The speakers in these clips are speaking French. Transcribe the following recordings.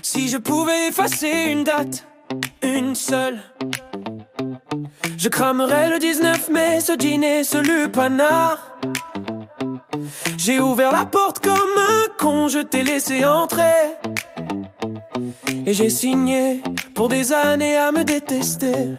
Si je pouvais effacer une date, une seule, je cramerais le 19 mai, ce dîner, ce lupanar. J'ai ouvert la porte comme un con, je t'ai laissé entrer. Et j'ai signé pour des années à me détester.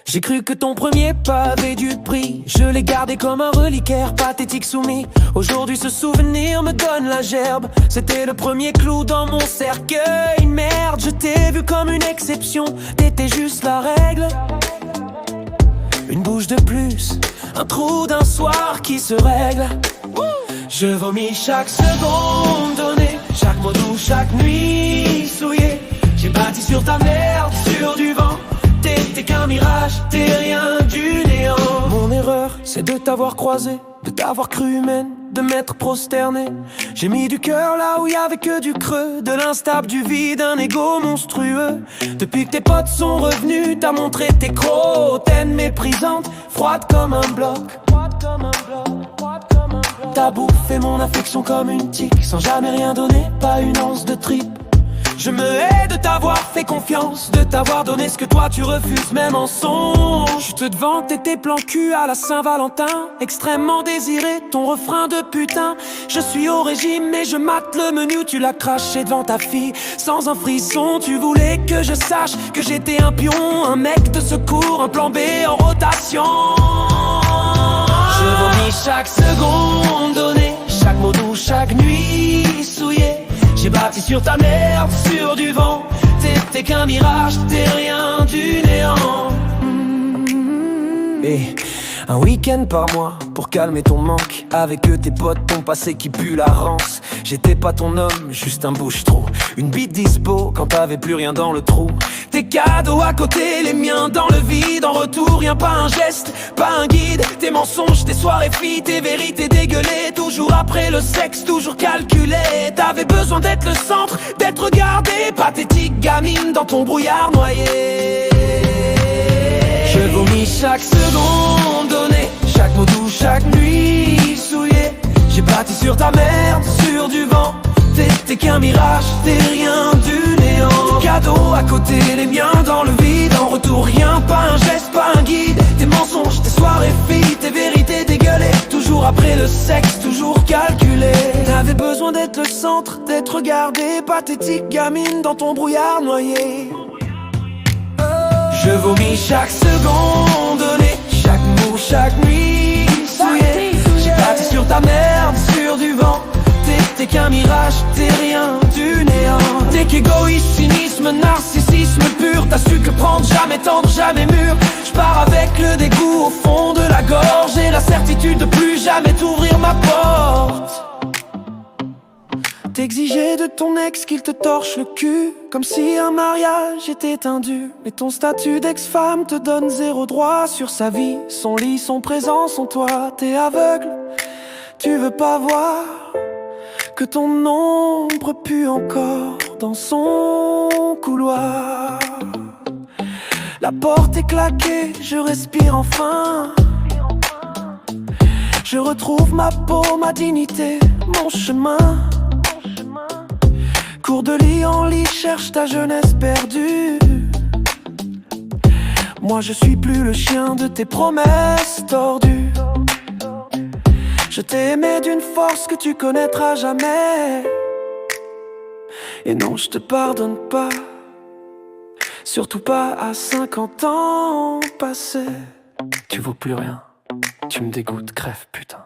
J'ai cru que ton premier pas avait du prix. Je l'ai gardé comme un reliquaire pathétique soumis. Aujourd'hui ce souvenir me donne la gerbe. C'était le premier clou dans mon cercueil. Merde, je t'ai vu comme une exception. T'étais juste la règle. Une bouche de plus, un trou d'un soir qui se règle. Je vomis chaque seconde donnée, chaque mot doux, chaque nuit souillée. J'ai bâti sur ta merde, sur du vent. T'es qu'un mirage, t'es rien du néant. Mon erreur, c'est de t'avoir croisé, de t'avoir cru humaine, de m'être prosterné. J'ai mis du cœur là où y avait que du creux, de l'instable, du vide, un ego monstrueux. Depuis que tes potes sont revenus, t'as montré tes crocs, hautaine méprisante, froide comme un bloc. T'as bouffé mon affection comme une tique, sans jamais rien donner, pas une once de tripe. Je me hais de t'avoir fait confiance, de t'avoir donné ce que toi tu refuses, même en songe. Je te vantais tes plans cul à la Saint-Valentin, extrêmement désiré, ton refrain de putain. Je suis au régime mais je mate le menu, tu l'as craché devant ta fille, sans un frisson. Tu voulais que je sache que j'étais un pion, un mec de secours, un plan B en rotation. Je vomis chaque seconde donnée, chaque mot doux, chaque nuit souillée. J'ai bâti sur ta merde, sur du vent. T'es qu'un mirage, t'es rien du néant. Et un week-end par mois pour calmer ton manque. Avec eux tes potes, ton passé qui pue la rance. J'étais pas ton homme, juste un bouche-trou. Une bite dispo quand t'avais plus rien dans le trou. Tes cadeaux à côté, les miens dans le vide. En retour, rien, pas un geste, pas un guide. Tes mensonges, tes soirées filles, tes vérités dégueulées. Toujours après le sexe, toujours calculé. T'avais besoin d'être le centre, d'être regardé. Pathétique gamine dans ton brouillard noyé. Je vomis chaque seconde donnée, chaque mot doux, chaque nuit souillée. J'ai bâti sur ta merde, sur du vent. T'es qu'un mirage, t'es rien du néant. Tes cadeaux à côté, les miens dans le vide. En retour rien, pas un geste, pas un guide. Tes mensonges, tes soirées filles, tes vérités dégueulées. Toujours après le sexe, toujours calculé. T'avais besoin d'être le centre, d'être regardé. Pathétique gamine dans ton brouillard noyé. Je vomis chaque seconde donnée, chaque mot, chaque nuit souillée. J'ai bâti sur ta merde, sur du vent. T'es qu'un mirage, t'es rien du néant. T'es qu'égoïsme, cynisme, narcissisme pur. T'as su que prendre, jamais tendre, jamais mûr. J'pars avec le dégoût au fond de la gorge et la certitude de plus jamais t'ouvrir ma porte. T'exigeais de ton ex qu'il te torche le cul, comme si un mariage était un dû. Mais ton statut d'ex-femme te donne zéro droit sur sa vie, son lit, son présent, son toit. T'es aveugle, tu veux pas voir que ton ombre pue encore dans son couloir. La porte est claquée, je respire enfin. Je retrouve ma peau, ma dignité, mon chemin. Cours de lit en lit, cherche ta jeunesse perdue. Moi je suis plus le chien de tes promesses tordues. Je t'ai aimé d'une force que tu connaîtras jamais. Et non, je te pardonne pas, surtout pas à 50 ans passés. Tu vaux plus rien, tu me dégoûtes, crève putain.